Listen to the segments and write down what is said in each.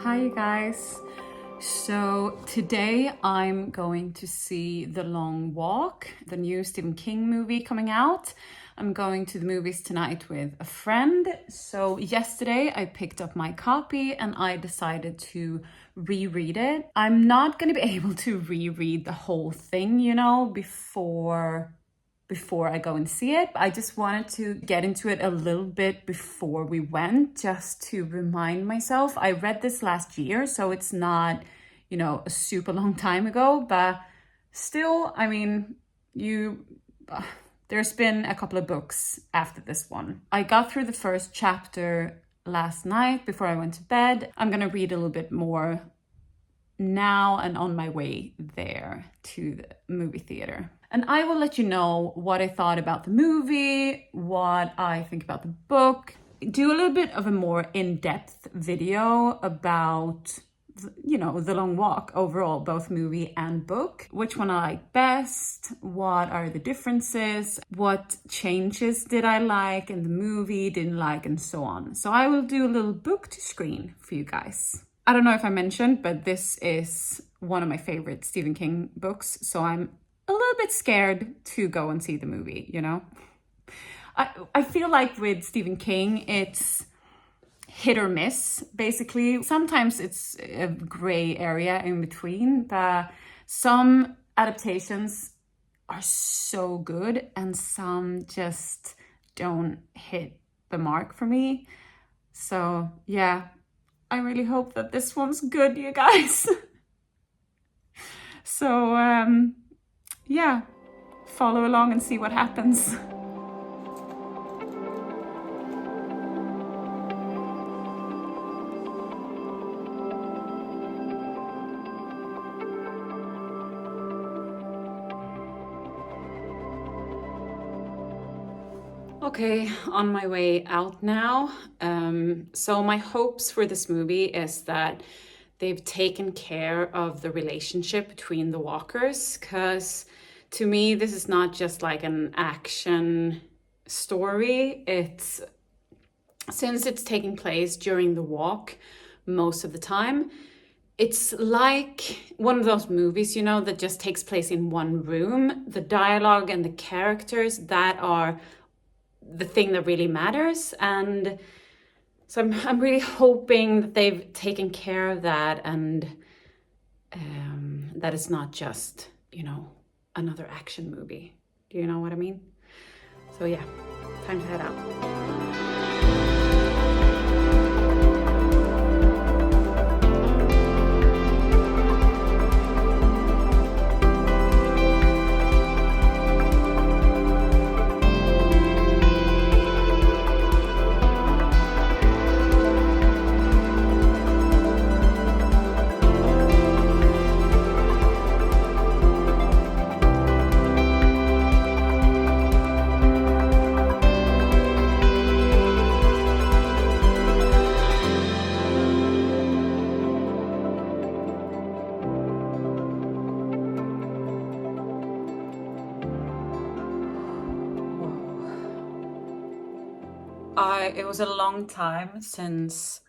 Hi you guys. So today I'm going to see The Long Walk, the new Stephen King movie coming out. I'm going to the movies tonight with a friend. So yesterday I picked up my copy and I decided to reread it. I'm not going to be able to reread the whole thing, before I go and see it. I just wanted to get into it a little bit before we went, just to remind myself. I read this last year, so it's not, a super long time ago, but still, there's been a couple of books after this one. I got through the first chapter last night before I went to bed. I'm gonna read a little bit more now and on my way there to the movie theater. And I will let you know what I thought about the movie, what I think about the book, do a little bit of a more in-depth video about, The Long Walk overall, both movie and book. Which one I like best, what are the differences, what changes did I like in the movie, didn't like, and so on. So I will do a little book to screen for you guys. I don't know if I mentioned, but this is one of my favorite Stephen King books, so I'm a little bit scared to go and see the movie, I feel like with Stephen King, it's hit or miss, basically. Sometimes it's a gray area in between, but some adaptations are so good and some just don't hit the mark for me. So yeah, I really hope that this one's good, you guys. So yeah, follow along and see what happens. Okay, on my way out now. So my hopes for this movie is that they've taken care of the relationship between the walkers, because to me, this is not just like an action story. Since it's taking place during the walk most of the time, it's like one of those movies, that just takes place in one room. The dialogue and the characters, that are the thing that really matters. And so I'm really hoping that they've taken care of that, and that it's not just, another action movie. Do you know what I mean? So yeah, time to head out. It was a long time since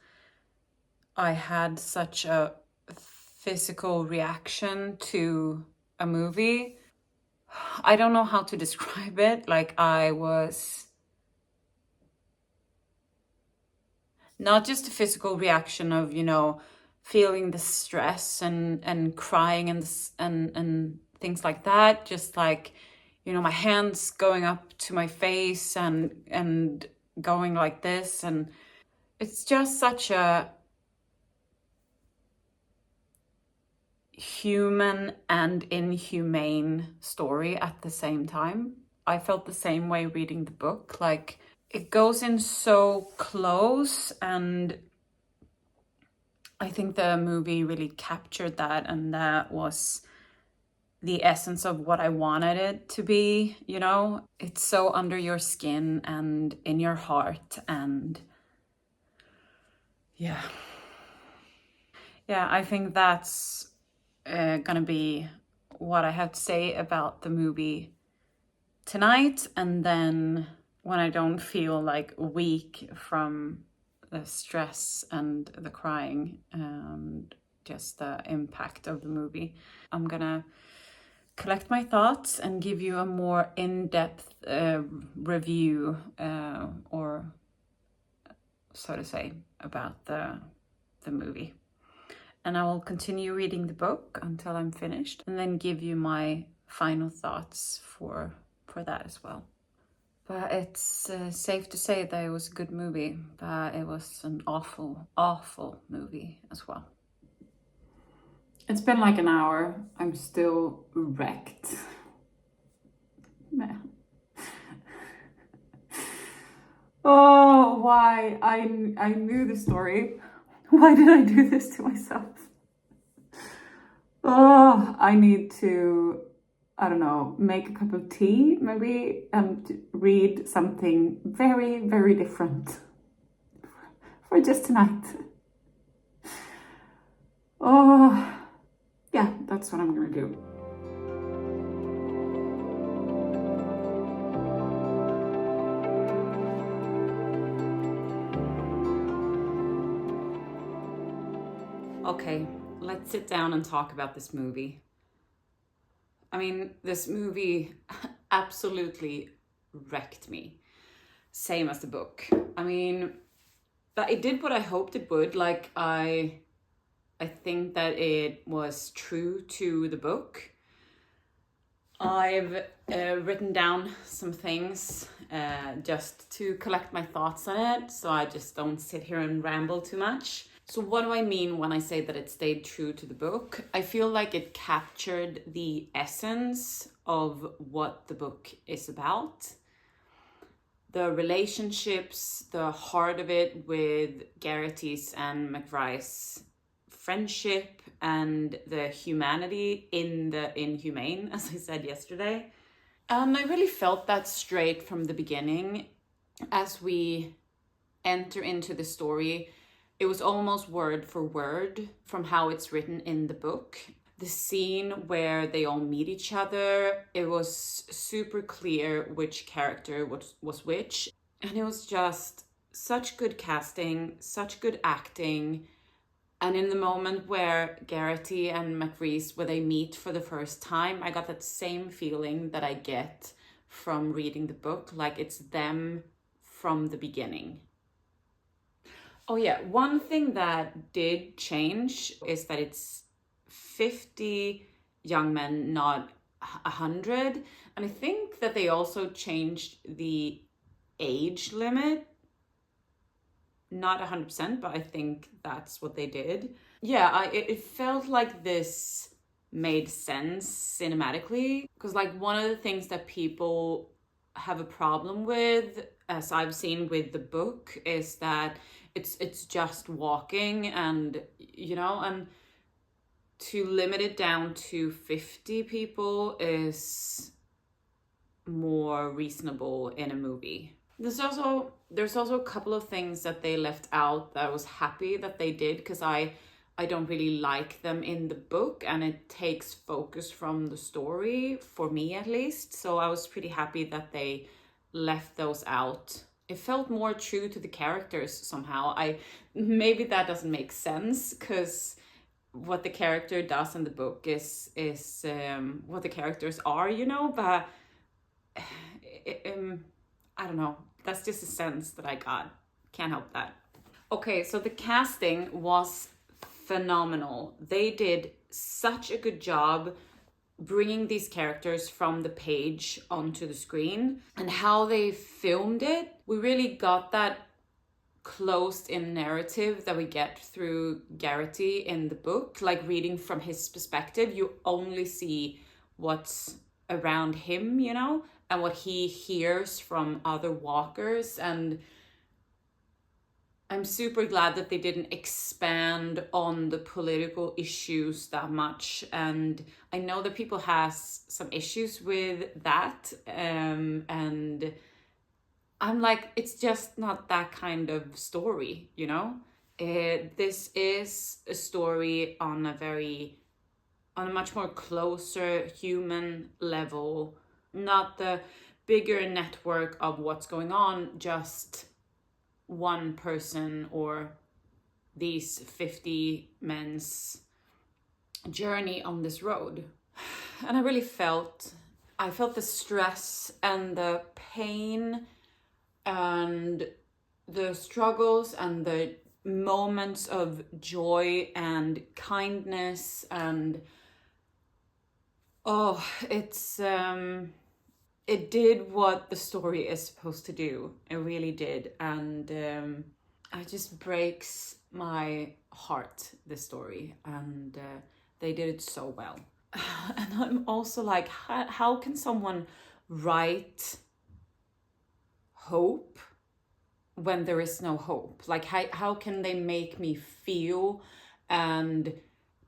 I had such a physical reaction to a movie. I don't know how to describe it. Like, I was not just a physical reaction of, feeling the stress and crying and things like that. Just like, my hands going up to my face and going like this, and it's just such a human and inhumane story at the same time. I felt the same way reading the book. Like, it goes in so close, and I think the movie really captured that, and that was the essence of what I wanted it to be, It's so under your skin and in your heart, and yeah, I think that's gonna be what I have to say about the movie tonight. And then when I don't feel like weak from the stress and the crying and just the impact of the movie. I'm gonna collect my thoughts and give you a more in-depth review or so to say about the movie. And I will continue reading the book until I'm finished and then give you my final thoughts for that as well. But it's safe to say that it was a good movie, but it was an awful, awful movie as well. It's been like an hour. I'm still wrecked. Man. Oh, why? I knew the story. Why did I do this to myself? Oh, I need to, I don't know, make a cup of tea maybe and read something very, very different for just tonight. Oh, yeah, that's what I'm gonna do. Okay, let's sit down and talk about this movie. I mean, this movie absolutely wrecked me. Same as the book. I mean, but it did what I hoped it would. Like, I think that it was true to the book. I've written down some things just to collect my thoughts on it, so I just don't sit here and ramble too much. So what do I mean when I say that it stayed true to the book? I feel like it captured the essence of what the book is about. The relationships, the heart of it with Garrity's and McRae's friendship, and the humanity in the inhumane, as I said yesterday. And I really felt that straight from the beginning. As we enter into the story, it was almost word for word from how it's written in the book. The scene where they all meet each other, it was super clear which character was which. And it was just such good casting, such good acting. And in the moment where Garrity and McReese, where they meet for the first time, I got that same feeling that I get from reading the book, like it's them from the beginning. Oh yeah, one thing that did change is that it's 50 young men, not 100. And I think that they also changed the age limit. Not 100%, but I think that's what they did. Yeah, it felt like this made sense cinematically. Because like one of the things that people have a problem with, as I've seen with the book, is that it's just walking and, you know, and to limit it down to 50 people is more reasonable in a movie. There's also a couple of things that they left out that I was happy that they did, because I don't really like them in the book and it takes focus from the story, for me at least. So I was pretty happy that they left those out. It felt more true to the characters somehow. Maybe that doesn't make sense, because what the character does in the book is what the characters are, you know, but I don't know. That's just a sense that I got. Can't help that. Okay, so the casting was phenomenal. They did such a good job bringing these characters from the page onto the screen, and how they filmed it. We really got that closed-in narrative that we get through Garrity in the book. Like reading from his perspective, you only see what's around him, you know, and what he hears from other walkers. And I'm super glad that they didn't expand on the political issues that much. And I know that people has some issues with that. And I'm like, it's just not that kind of story, you know? This is a story on a much more closer human level, not the bigger network of what's going on, just one person or these 50 men's journey on this road. And I really felt the stress and the pain and the struggles and the moments of joy and kindness, and it did what the story is supposed to do. It really did. And it just breaks my heart, this story, and they did it so well. And I'm also like, how can someone write hope when there is no hope? Like, how can they make me feel and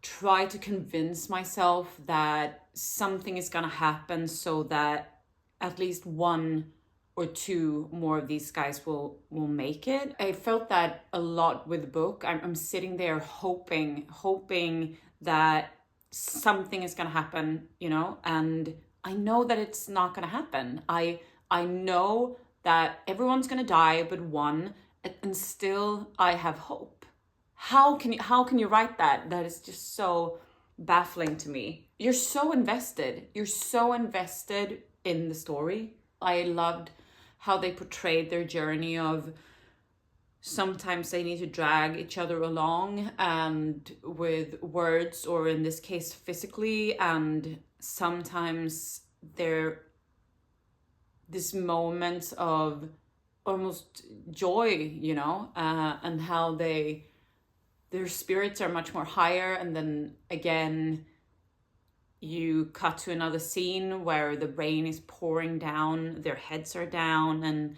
try to convince myself that something is gonna happen so that at least one or two more of these guys will make it? I felt that a lot with the book. I'm sitting there hoping that something is gonna happen, you know, and I know that it's not gonna happen. I know that everyone's gonna die but one, and still I have hope. How can you write that? That is just so baffling to me. You're so invested in the story. I loved how they portrayed their journey of sometimes they need to drag each other along, and with words, or in this case physically, and sometimes they're this moments of almost joy, you know, and how their spirits are much more higher. And then again, you cut to another scene where the rain is pouring down, their heads are down, and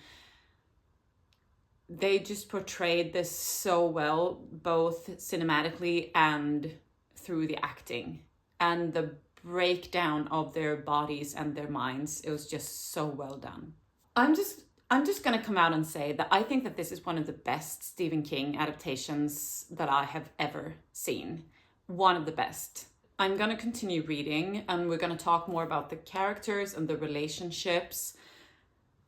they just portrayed this so well, both cinematically and through the acting and the breakdown of their bodies and their minds. It was just so well done. I'm just gonna come out and say that I think that this is one of the best Stephen King adaptations that I have ever seen. One of the best. I'm gonna continue reading, and we're gonna talk more about the characters and the relationships.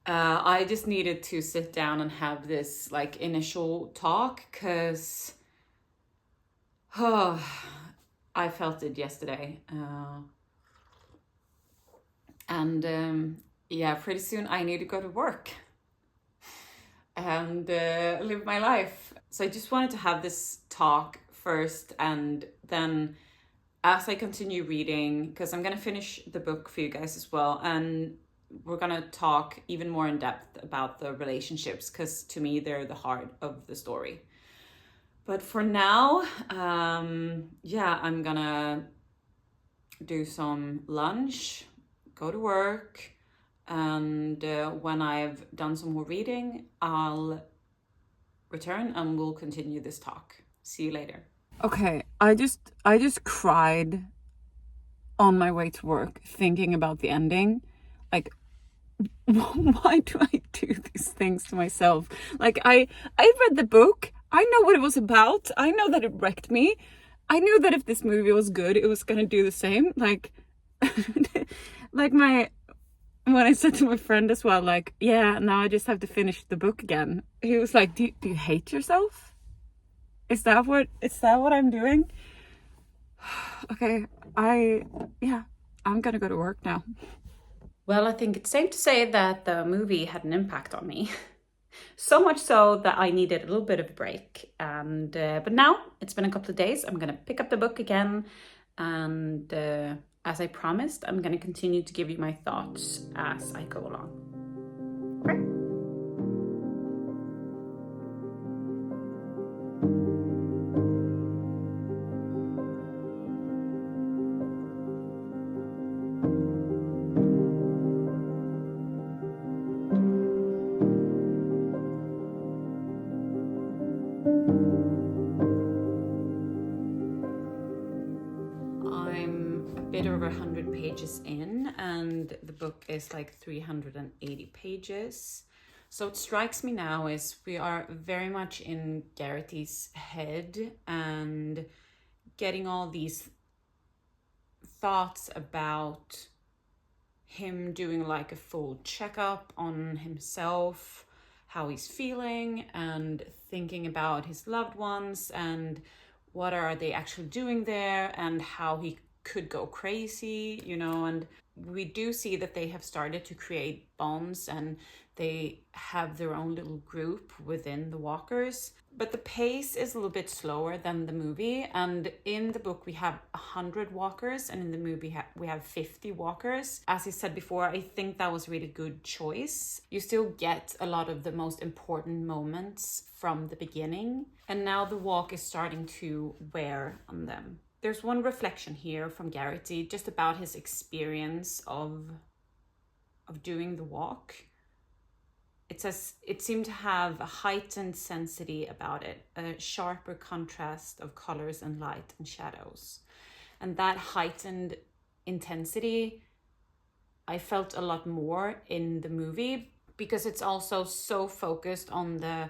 I just needed to sit down and have this like initial talk, because I felt it yesterday. Yeah, pretty soon I need to go to work and live my life. So I just wanted to have this talk first, and then as I continue reading, because I'm going to finish the book for you guys as well, and we're going to talk even more in depth about the relationships, because to me they're the heart of the story. But for now, yeah, I'm going to do some lunch, go to work, and when I've done some more reading, I'll return and we'll continue this talk. See you later. Okay, I just cried on my way to work thinking about the ending. Like, why do I do these things to myself? Like, I read the book. I know what it was about. I know that it wrecked me. I knew that if this movie was good, it was gonna do the same. Like, when I said to my friend as well, like, yeah, now I just have to finish the book again. He was like, do you hate yourself? Is that what I'm doing? Okay, I'm gonna go to work now. Well, I think it's safe to say that the movie had an impact on me. So much so that I needed a little bit of a break. And but now it's been a couple of days. I'm gonna pick up the book again, and as I promised, I'm gonna continue to give you my thoughts as I go along. Okay? Over 100 pages in, and the book is like 380 pages. So what strikes me now is we are very much in Garrity's head and getting all these thoughts about him doing like a full checkup on himself, how he's feeling and thinking about his loved ones and what are they actually doing there and how he could go crazy, you know. And we do see that they have started to create bonds and they have their own little group within the walkers. But the pace is a little bit slower than the movie. And in the book, we have 100 walkers, and in the movie, we have 50 walkers. As I said before, I think that was a really good choice. You still get a lot of the most important moments from the beginning. And now the walk is starting to wear on them. There's one reflection here from Garrity just about his experience of doing the walk. It says it seemed to have a heightened sensitivity about it, a sharper contrast of colors and light and shadows. And that heightened intensity, I felt a lot more in the movie because it's also so focused on the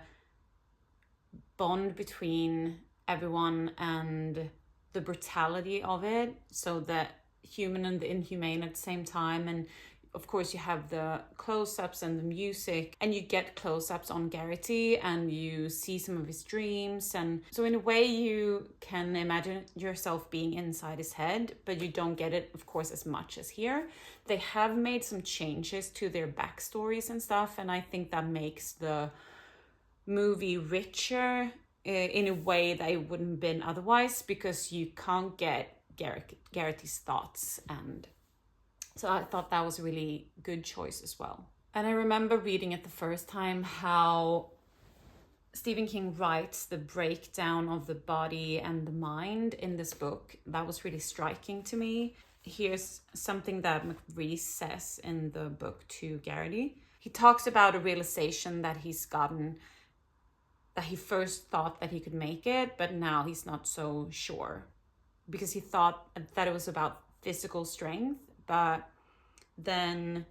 bond between everyone and the brutality of it. So the human and the inhumane at the same time. And of course, you have the close-ups and the music, and you get close-ups on Garrity, and you see some of his dreams. And so in a way, you can imagine yourself being inside his head, but you don't get it, of course, as much as here. They have made some changes to their backstories and stuff, and I think that makes the movie richer in a way that it wouldn't have been otherwise, because you can't get Garrity's thoughts. And so I thought that was a really good choice as well. And I remember reading it the first time how Stephen King writes the breakdown of the body and the mind in this book. That was really striking to me. Here's something that McReese says in the book to Garrity. He talks about a realization that he's gotten, that he first thought that he could make it, but now he's not so sure. Because he thought that it was about physical strength, but then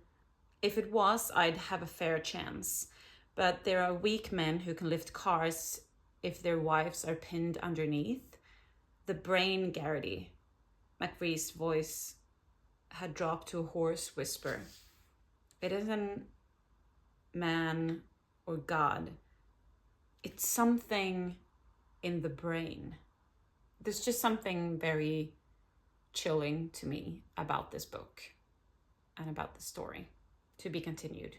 if it was, I'd have a fair chance. But there are weak men who can lift cars if their wives are pinned underneath. The brain, Garrity. McRee's voice had dropped to a hoarse whisper. It isn't man or God. It's something in the brain. There's just something very chilling to me about this book and about the story. To be continued.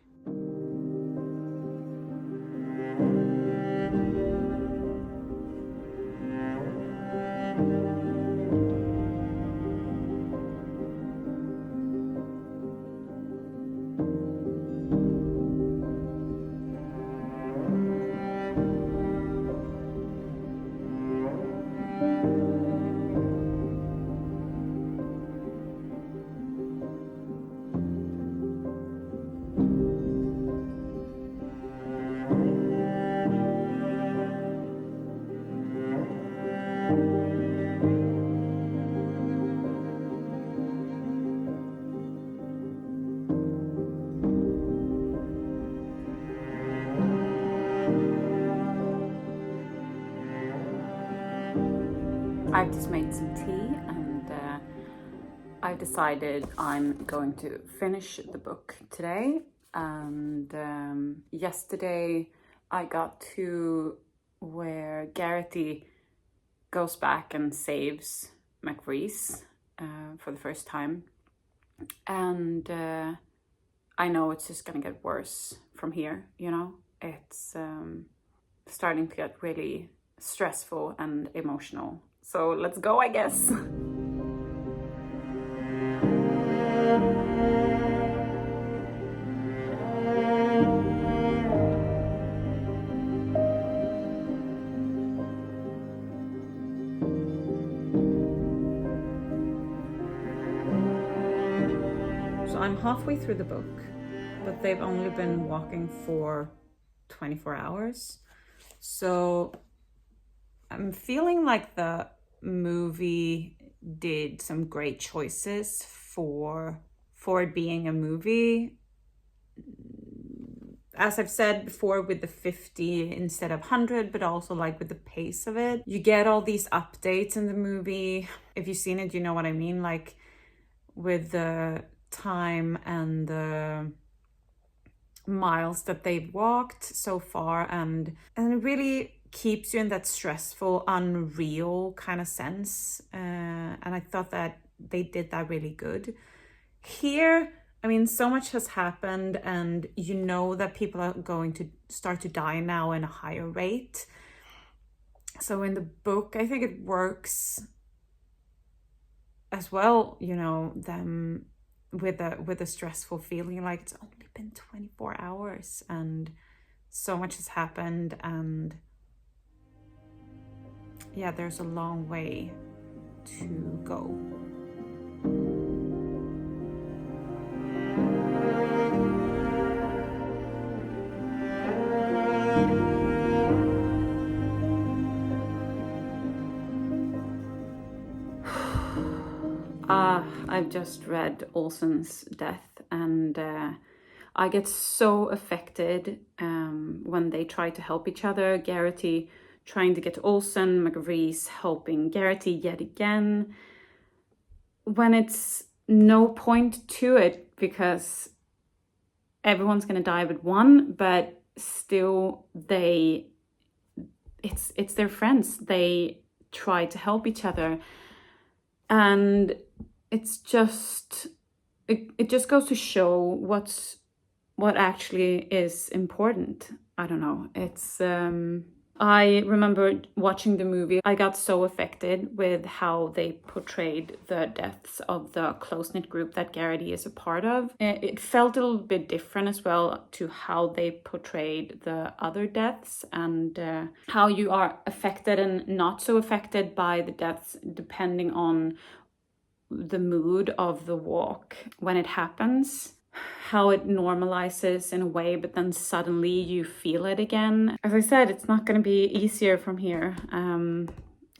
I've just made some tea and I've decided I'm going to finish the book today. And yesterday I got to where Garrity goes back and saves McReese for the first time. And I know it's just gonna get worse from here, you know? It's starting to get really stressful and emotional. So let's go, I guess. So I'm halfway through the book, but they've only been walking for 24 hours. So I'm feeling like the movie did some great choices for it being a movie. As I've said before, with the 50 instead of 100, but also like with the pace of it. You get all these updates in the movie. If you've seen it, you know what I mean. Like with the time and the miles that they've walked so far, and it really keeps you in that stressful, unreal kind of sense. And I thought that they did that really good. Here, I mean, so much has happened, and you know that people are going to start to die now in a higher rate. So in the book, I think it works as well, you know, them with a stressful feeling, like it's only been 24 hours and so much has happened, and yeah, there's a long way to go. I've just read Olsen's death, and I get so affected when they try to help each other. Garrity trying to get Olsen, McReese helping Garrity yet again, when it's no point to it because everyone's gonna die but one, but still it's their friends. They try to help each other, and it's just it just goes to show what actually is important. I don't know. It's I remember watching the movie. I got so affected with how they portrayed the deaths of the close-knit group that Garrity is a part of. It felt a little bit different as well to how they portrayed the other deaths, and how you are affected and not so affected by the deaths depending on the mood of the walk when it happens. How it normalizes in a way, but then suddenly you feel it again. As I said, it's not going to be easier from here.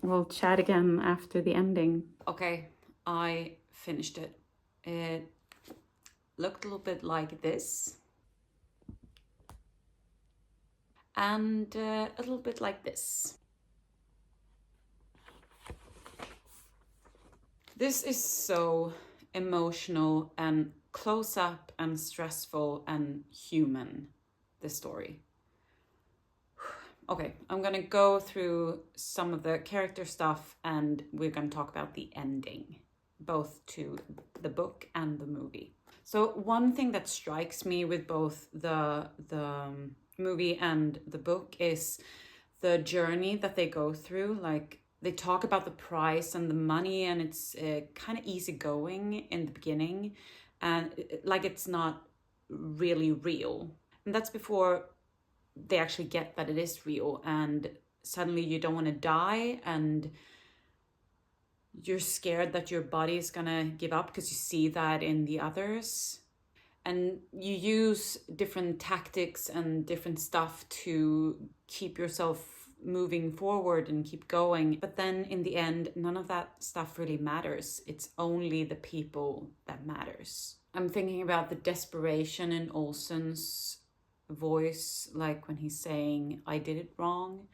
We'll chat again after the ending. Okay, I finished it. It looked a little bit like this. And a little bit like this. This is so emotional and close up and stressful and human, this story. Okay, I'm gonna go through some of the character stuff and we're gonna talk about the ending, both to the book and the movie. So one thing that strikes me with both the movie and the book is the journey that they go through. Like, they talk about the price and the money, and it's kind of easygoing in the beginning, and like it's not really real. And that's before they actually get that it is real, and suddenly you don't want to die, and you're scared that your body is gonna give up because you see that in the others. And you use different tactics and different stuff to keep yourself moving forward and keep going. But then in the end, none of that stuff really matters. It's only the people that matters. I'm thinking about the desperation in Olsen's voice, like when he's saying, I did it wrong,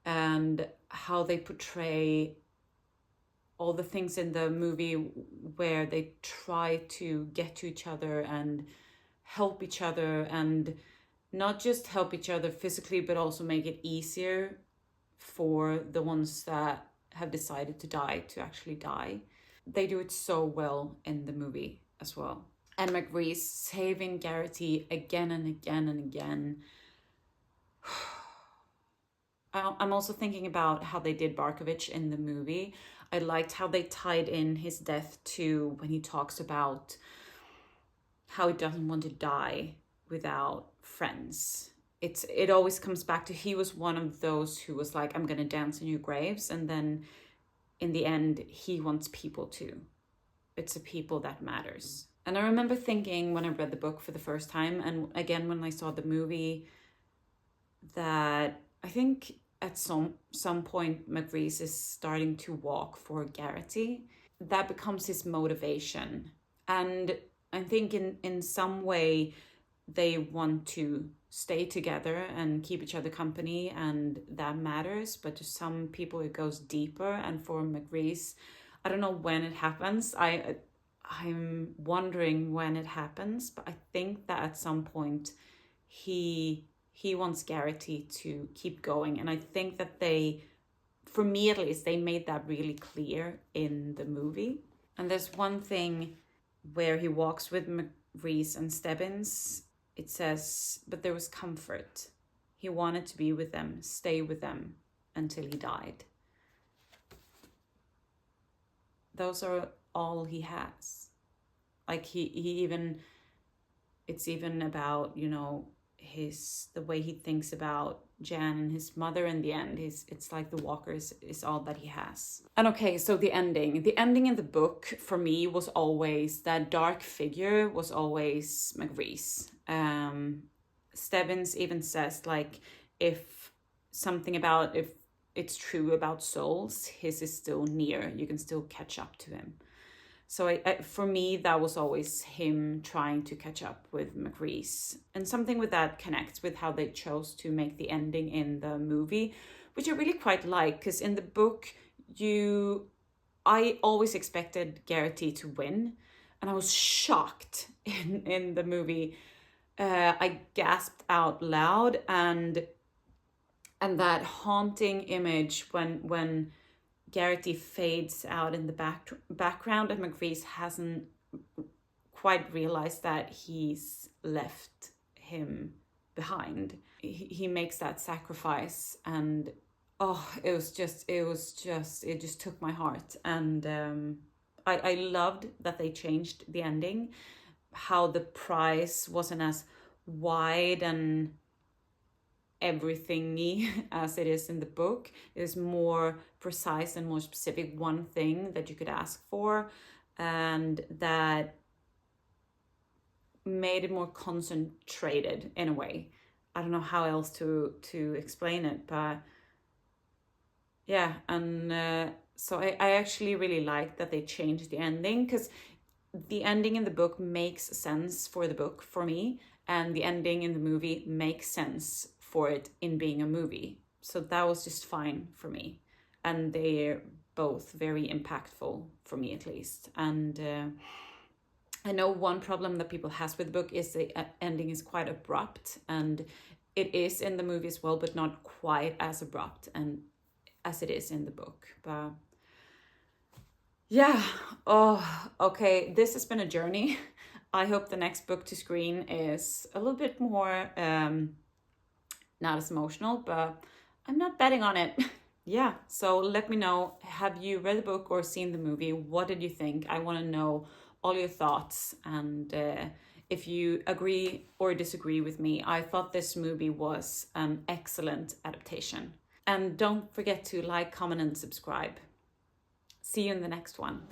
and how they portray all the things in the movie where they try to get to each other and help each other, and not just help each other physically, but also make it easier for the ones that have decided to die to actually die. They do it so well in the movie as well. And McReese saving Garrity again and again and again. I'm also thinking about how they did Barkovich in the movie. I liked how they tied in his death to when he talks about how he doesn't want to die without friends. It always comes back to, he was one of those who was like, I'm gonna dance in your graves, and then in the end he wants people too. It's the people that matters. And I remember thinking when I read the book for the first time, and again when I saw the movie, that I think at some point McReese is starting to walk for Garrity. That becomes his motivation. And I think in some way they want to stay together and keep each other company, and that matters. But to some people it goes deeper, and for McReese, I don't know when it happens. I'm wondering when it happens, but I think that at some point he wants Garrity to keep going. And I think that they, for me at least, they made that really clear in the movie. And there's one thing where he walks with Reese and Stebbins. It says, but there was comfort. He wanted to be with them, stay with them until he died. Those are all he has. Like he even, it's even about, you know, the way he thinks about Jan and his mother in the end. It's like the walkers is all that he has. And okay, so the ending in the book for me was always that dark figure was always McReese. Stebbins even says, like, if it's true about souls, his is still near, you can still catch up to him. So for me, that was always him trying to catch up with McReese. And something with that connects with how they chose to make the ending in the movie, which I really quite like, because in the book, I always expected Garrity to win, and I was shocked in the movie. I gasped out loud, and that haunting image when Garrity fades out in the background and McReese hasn't quite realized that he's left him behind. He makes that sacrifice, and it just took my heart. And I loved that they changed the ending, how the prize wasn't as wide and everythingy as it is in the book. It is more precise and more specific, one thing that you could ask for, and that made it more concentrated in a way. I don't know how else to explain it, but yeah. And so I actually really like that they changed the ending, because the ending in the book makes sense for the book for me, and the ending in the movie makes sense for it in being a movie. So that was just fine for me. And they're both very impactful for me, at least. And I know one problem that people has with the book is the ending is quite abrupt, and it is in the movie as well, but not quite as abrupt and as it is in the book. But yeah, okay, this has been a journey. I hope the next book to screen is a little bit more not as emotional, but I'm not betting on it. Yeah, so let me know, have you read the book or seen the movie? What did you think? I want to know all your thoughts, and if you agree or disagree with me. I thought this movie was an excellent adaptation. And don't forget to like, comment, and subscribe. See you in the next one.